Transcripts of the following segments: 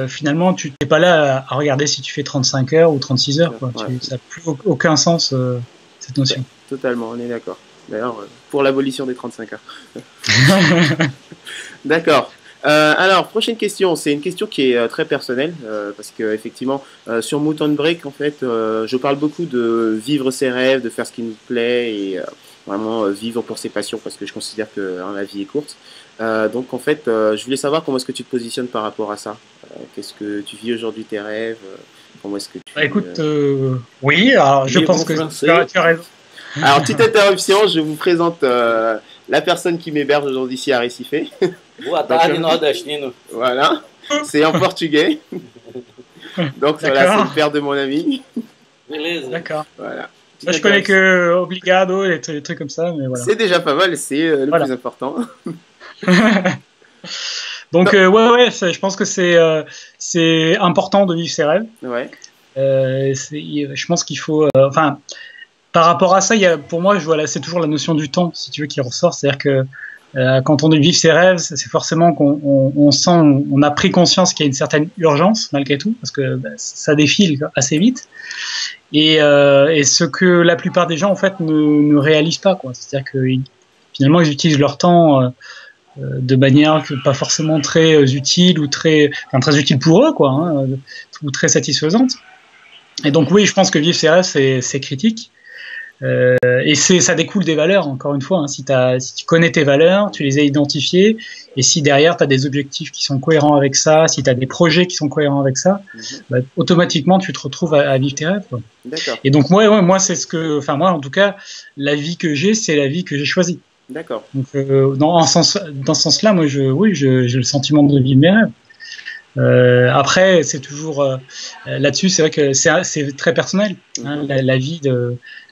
finalement, tu n'es pas là à regarder si tu fais 35 heures ou 36 heures. Quoi. Ouais. Ça n'a plus aucun sens, cette notion. Totalement, on est d'accord. D'ailleurs, pour l'abolition des 35 heures. D'accord. Alors, prochaine question. C'est une question qui est très personnelle, parce que effectivement, sur Mouton Break, en fait, je parle beaucoup de vivre ses rêves, de faire ce qui nous plaît et vraiment vivre pour ses passions, parce que je considère que la vie est courte. Donc, en fait, je voulais savoir comment est-ce que tu te positionnes par rapport à ça. Qu'est-ce que tu vis aujourd'hui tes rêves? Comment est-ce que tu... Bah, écoute, oui, alors je pense que tu as raison. Alors, petite interruption, je vous présente la personne qui m'héberge aujourd'hui ici à Recife. Voilà, c'est en portugais. Donc voilà, c'est le père de mon ami. D'accord. Voilà. Moi, je connais que Obrigado et des trucs comme ça, mais voilà. C'est déjà pas mal, c'est le plus important. Donc ouais, je pense que c'est important de vivre ses rêves. Ouais. Je pense qu'il faut, enfin, par rapport à ça, pour moi, c'est toujours la notion du temps, si tu veux, qui ressort. C'est-à-dire que quand on vit ses rêves, c'est forcément qu'on sent, on a pris conscience qu'il y a une certaine urgence malgré tout, parce que ça défile assez vite. Et ce que la plupart des gens en fait ne réalisent pas, quoi. C'est-à-dire que finalement, ils utilisent leur temps de manière pas forcément très utile ou très utile pour eux, quoi, hein, ou très satisfaisante. Et donc oui, je pense que vivre ses rêves, c'est critique. Et ça découle des valeurs, encore une fois. Hein. Si tu connais tes valeurs, tu les as identifiées, et si derrière tu as des objectifs qui sont cohérents avec ça, si tu as des projets qui sont cohérents avec ça, automatiquement tu te retrouves à vivre tes rêves. Quoi. D'accord. Et donc moi c'est moi en tout cas, la vie que j'ai, c'est la vie que j'ai choisie. D'accord. Donc dans ce sens-là, moi j'ai le sentiment de vivre mes rêves. Après, c'est toujours là-dessus, c'est vrai que c'est très personnel. Hein, la vie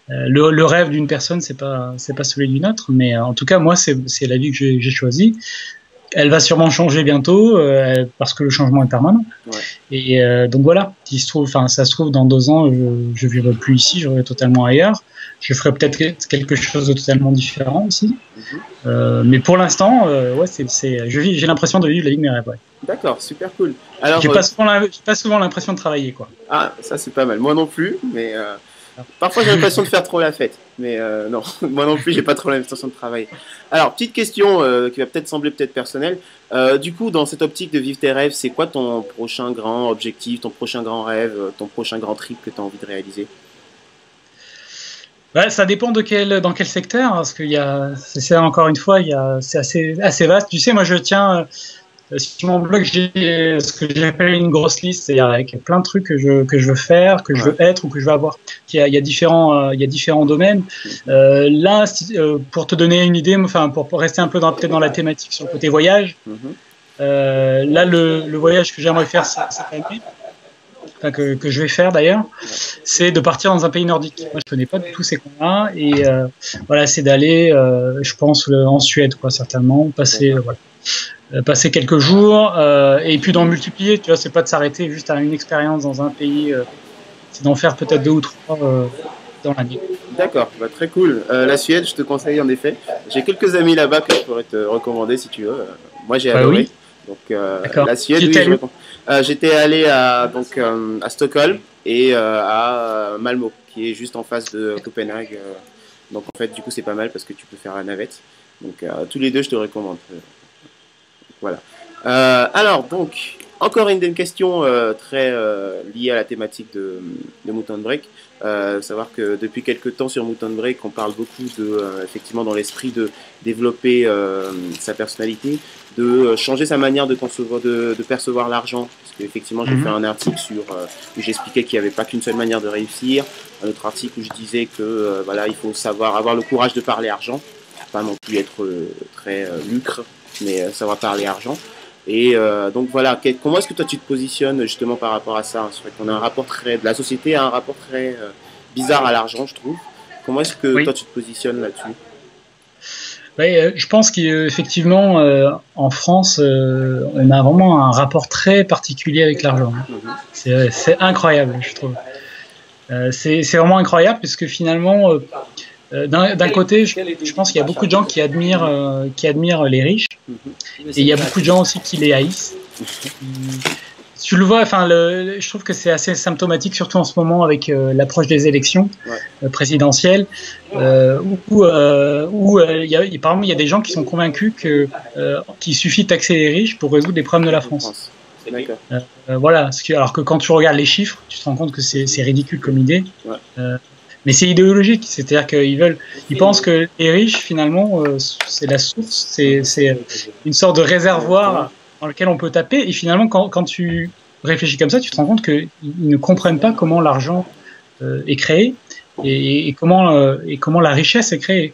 le rêve d'une personne, c'est pas celui d'une autre, mais en tout cas, moi, c'est la vie que j'ai choisie. Elle va sûrement changer bientôt parce que le changement est permanent. Ouais. Et donc voilà, ça se trouve dans 2 ans, je vivrai plus ici, je vivrai totalement ailleurs. Je ferai peut-être quelque chose de totalement différent aussi. Mais pour l'instant, ouais, j'ai l'impression de vivre la vie de mes rêves. Ouais. D'accord, super cool. Alors, j'ai pas souvent l'impression de travailler, quoi. Ah, ça c'est pas mal. Moi non plus, mais parfois j'ai l'impression de faire trop la fête. Mais non, moi non plus, j'ai pas trop l'impression de travailler. Alors, petite question qui va peut-être sembler personnelle. Du coup, dans cette optique de vivre tes rêves, c'est quoi ton prochain grand objectif, ton prochain grand rêve, ton prochain grand trip que tu as envie de réaliser? Ouais, ça dépend dans quel secteur, parce qu'il c'est encore une fois, c'est assez vaste. Tu sais, moi je tiens sur mon blog, j'ai ce que j'appelle une grosse liste, c'est-à-dire avec plein de trucs que je veux faire, que je veux être ou que je veux avoir. Il y a différents domaines. Là, pour te donner une idée, enfin pour rester un peu peut-être dans la thématique sur le côté voyage, là le voyage que j'aimerais faire cette année, enfin que je vais faire d'ailleurs, c'est de partir dans un pays nordique. Moi, je connais pas du tout ces coins-là, et voilà, c'est d'aller, je pense, en Suède, quoi, certainement, passer quelques jours, et puis d'en multiplier. Tu vois, c'est pas de s'arrêter juste à une expérience dans un pays, c'est d'en faire peut-être 2 ou 3 dans l'année. D'accord, bah, très cool. La Suède, je te conseille en effet. J'ai quelques amis là-bas que je pourrais te recommander si tu veux. Moi, j'ai adoré. Oui. Donc, la Suède, oui, j'étais allé à Stockholm et à Malmö, qui est juste en face de Copenhague. Donc, en fait, du coup, c'est pas mal parce que tu peux faire la navette. Donc, tous les deux, je te recommande. Voilà. Alors, donc, encore une question très liée à la thématique de Mouton Break. Savoir que depuis quelques temps sur Mouton Break, on parle beaucoup effectivement dans l'esprit de développer sa personnalité, de changer sa manière de percevoir l'argent. Parce qu'effectivement, j'ai fait un article où j'expliquais qu'il n'y avait pas qu'une seule manière de réussir. Un autre article où je disais que voilà, il faut savoir avoir le courage de parler argent, pas non plus être très lucre, mais savoir parler argent. Et donc voilà, comment est-ce que toi tu te positionnes justement par rapport à ça? C'est vrai qu'on a un rapport la société a un rapport très bizarre à l'argent, je trouve. Comment est-ce que toi tu te positionnes là-dessus? Je pense qu'effectivement, en France, on a vraiment un rapport très particulier avec l'argent. C'est incroyable, je trouve. C'est vraiment incroyable parce que finalement, d'un côté, je pense qu'il y a beaucoup de gens qui admirent les riches, et il y a beaucoup de gens aussi qui les haïssent. Tu le vois, enfin, je trouve que c'est assez symptomatique, surtout en ce moment avec l'approche des élections présidentielles, où par exemple, il y a des gens qui sont convaincus qu'il suffit de taxer les riches pour résoudre les problèmes de la France. Voilà, alors que quand tu regardes les chiffres, tu te rends compte que c'est ridicule comme idée. Mais c'est idéologique, c'est-à-dire ils pensent que les riches, finalement, c'est la source, c'est une sorte de réservoir dans lequel on peut taper. Et finalement, quand tu réfléchis comme ça, tu te rends compte qu'ils ne comprennent pas comment l'argent est créé et comment la richesse est créée.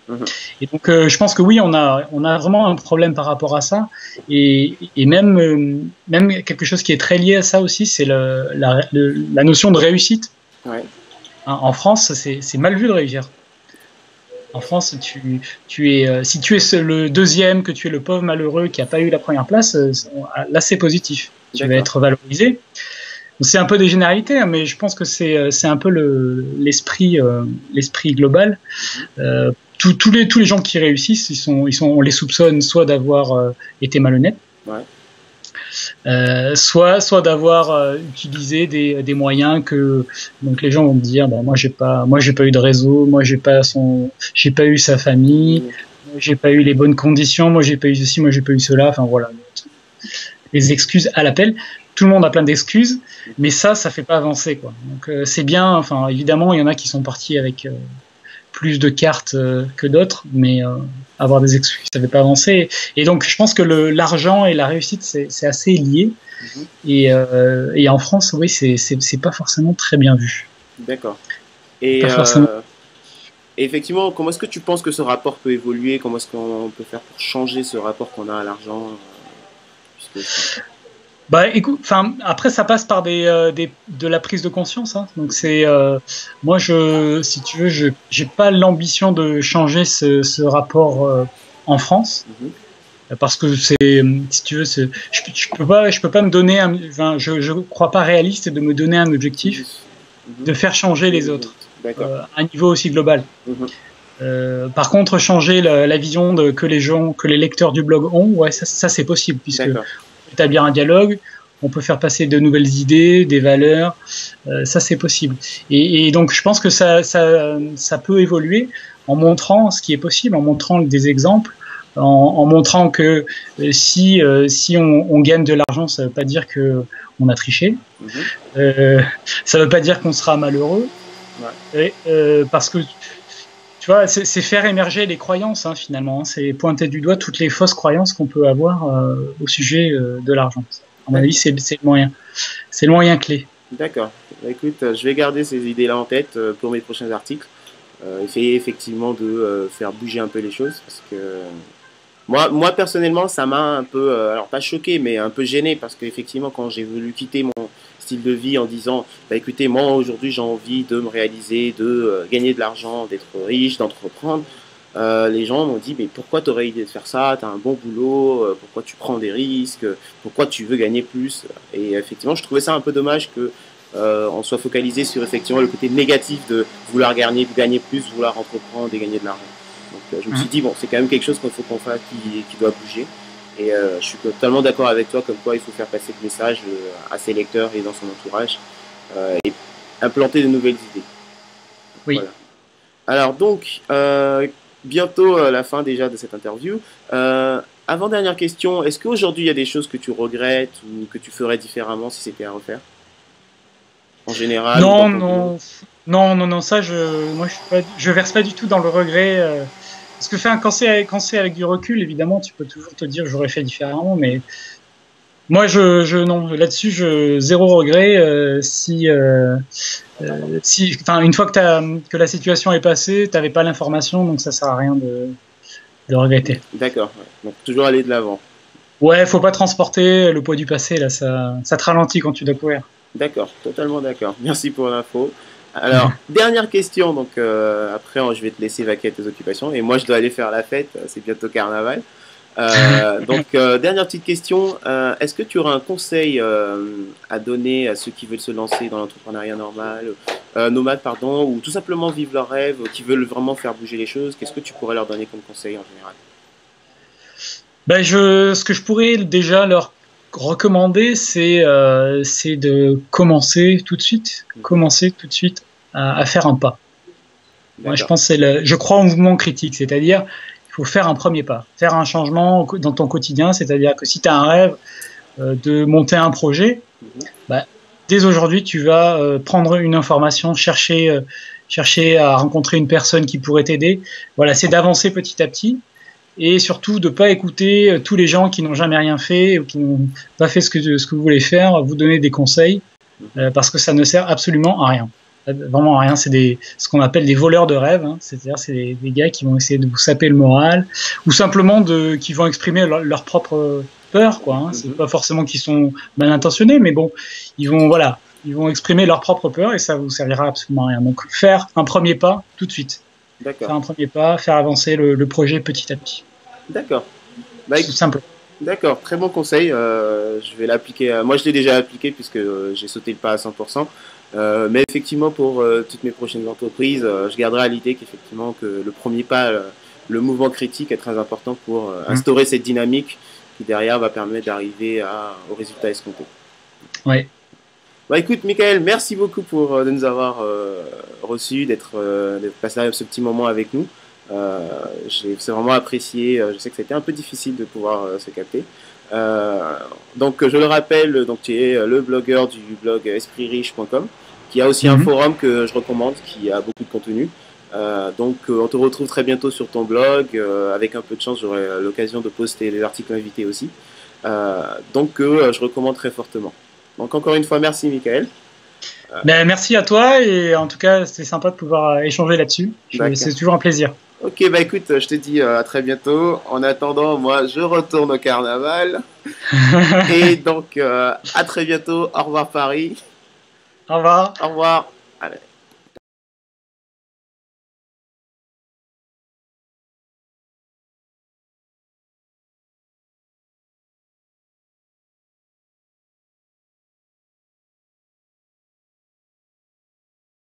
Et donc, je pense que oui, on a vraiment un problème par rapport à ça. Et même quelque chose qui est très lié à ça aussi, c'est la notion de réussite. En France, c'est mal vu de réussir. En France, si tu es le deuxième, que tu es le pauvre malheureux qui n'a pas eu la première place, là c'est positif. Tu vas être valorisé. C'est un peu des généralités, hein, mais je pense que c'est un peu l'esprit global. Tous les gens qui réussissent, on les soupçonne soit d'avoir été malhonnêtes, soit d'avoir utilisé des moyens que donc les gens vont me dire moi j'ai pas eu de réseau, moi j'ai pas eu sa famille, moi j'ai pas eu les bonnes conditions, moi j'ai pas eu ceci, moi j'ai pas eu cela, enfin voilà, les excuses à l'appel. Tout le monde a plein d'excuses, mais ça fait pas avancer quoi. Donc c'est bien, enfin évidemment il y en a qui sont partis avec plus de cartes que d'autres, mais avoir des excuses, ça ne fait pas avancer. Et donc, je pense que l'argent et la réussite, c'est assez lié. Et en France, oui, c'est pas forcément très bien vu. D'accord. Et effectivement, comment est-ce que tu penses que ce rapport peut évoluer? Comment est-ce qu'on peut faire pour changer ce rapport qu'on a à l'argent écoute, après ça passe par de la prise de conscience. Hein. Donc moi si tu veux, j'ai pas l'ambition de changer ce rapport en France, parce que si tu veux, je peux pas me donner je crois pas réaliste de me donner un objectif de faire changer les autres à un niveau aussi global. Par contre, changer la vision que les lecteurs du blog ont, ça c'est possible, puisque établir un dialogue, on peut faire passer de nouvelles idées, des valeurs, ça c'est possible. Et donc je pense que ça peut évoluer en montrant ce qui est possible, en montrant des exemples, en montrant que si on gagne de l'argent, ça veut pas dire que on a triché, ça veut pas dire qu'on sera malheureux, parce que tu vois, c'est faire émerger les croyances, hein, finalement. Hein. C'est pointer du doigt toutes les fausses croyances qu'on peut avoir au sujet de l'argent. À mon avis, c'est le moyen. C'est le moyen clé. D'accord. Écoute, je vais garder ces idées-là en tête pour mes prochains articles. Essayer effectivement de faire bouger un peu les choses. Parce que moi personnellement, ça m'a un peu, alors pas choqué, mais un peu gêné. Parce qu'effectivement, quand j'ai voulu quitter mon style de vie en disant écoutez, moi aujourd'hui j'ai envie de me réaliser, de gagner de l'argent, d'être riche, d'entreprendre, les gens m'ont dit mais pourquoi tu aurais idée de faire ça, tu as un bon boulot, pourquoi tu prends des risques, pourquoi tu veux gagner plus. Et effectivement je trouvais ça un peu dommage que on soit focalisé sur effectivement le côté négatif de vouloir gagner plus, vouloir entreprendre et gagner de l'argent. Donc je me suis dit bon, c'est quand même quelque chose qu'il faut qu'on fasse, qui doit bouger. Et je suis totalement d'accord avec toi, comme quoi il faut faire passer le message à ses lecteurs et dans son entourage et implanter de nouvelles idées. Oui. Voilà. Alors donc, bientôt la fin déjà de cette interview. Avant-dernière question, est-ce qu'aujourd'hui il y a des choses que tu regrettes ou que tu ferais différemment si c'était à refaire? En général? Non, ça je verse pas du tout dans le regret. Parce que quand c'est avec du recul, évidemment, tu peux toujours te dire j'aurais fait différemment, mais moi non, là-dessus zéro regret. Une fois que la situation est passée, t'avais pas l'information, donc ça sert à rien de regretter. D'accord, donc toujours aller de l'avant. Ouais, faut pas transporter le poids du passé, là, ça te ralentit quand tu dois courir. D'accord, totalement d'accord. Merci pour l'info. Alors, dernière question, donc après je vais te laisser vaquer à tes occupations et moi je dois aller faire la fête, c'est bientôt carnaval. Donc dernière petite question, est-ce que tu auras un conseil à donner à ceux qui veulent se lancer dans l'entrepreneuriat nomade pardon, ou tout simplement vivre leur rêve, qui veulent vraiment faire bouger les choses? Qu'est-ce que tu pourrais leur donner comme conseil en général? Ce que je pourrais déjà leur recommander, c'est de commencer tout de suite, à faire un pas. Moi, je pense je crois au mouvement critique, c'est-à-dire il faut faire un premier pas, faire un changement dans ton quotidien, c'est-à-dire que si tu as un rêve de monter un projet, bah, dès aujourd'hui, tu vas prendre une information, chercher à rencontrer une personne qui pourrait t'aider. Voilà, c'est d'avancer petit à petit et surtout de pas écouter tous les gens qui n'ont jamais rien fait ou qui n'ont pas fait ce que vous voulez faire, vous donner des conseils parce que ça ne sert absolument à rien. Vraiment à rien, c'est ce qu'on appelle des voleurs de rêves, hein. C'est-à-dire c'est des gars qui vont essayer de vous saper le moral ou simplement qui vont exprimer leur propre peur, quoi, hein. C'est pas forcément qu'ils sont mal intentionnés, mais bon, ils vont exprimer leur propre peur et ça vous servira absolument à rien. Donc faire un premier pas tout de suite. D'accord. Faire un premier pas, faire avancer le projet petit à petit. D'accord. Tout simple. D'accord, très bon conseil. Je vais l'appliquer. Moi, je l'ai déjà appliqué puisque j'ai sauté le pas à 100%. Mais effectivement, pour toutes mes prochaines entreprises, je garderai à l'idée qu'effectivement, que le premier pas, le mouvement critique est très important pour instaurer cette dynamique qui derrière va permettre d'arriver au résultat escompté. Ouais. Bah écoute, Michael, merci beaucoup de nous avoir reçus, d'être passé ce petit moment avec nous. C'est vraiment apprécié. Je sais que c'était un peu difficile de pouvoir se capter. Donc je le rappelle, donc tu es le blogueur du blog espritriche.com, qui a aussi un forum que je recommande, qui a beaucoup de contenu. Donc on te retrouve très bientôt sur ton blog. Avec un peu de chance, j'aurai l'occasion de poster les articles invités aussi. Donc je recommande très fortement. Donc encore une fois, merci Michael. Merci à toi et en tout cas c'était sympa de pouvoir échanger là-dessus. C'est toujours un plaisir. Ok, bah écoute, je te dis à très bientôt. En attendant, moi je retourne au carnaval. Et donc à très bientôt. Au revoir Paris. Au revoir. Au revoir. Allez.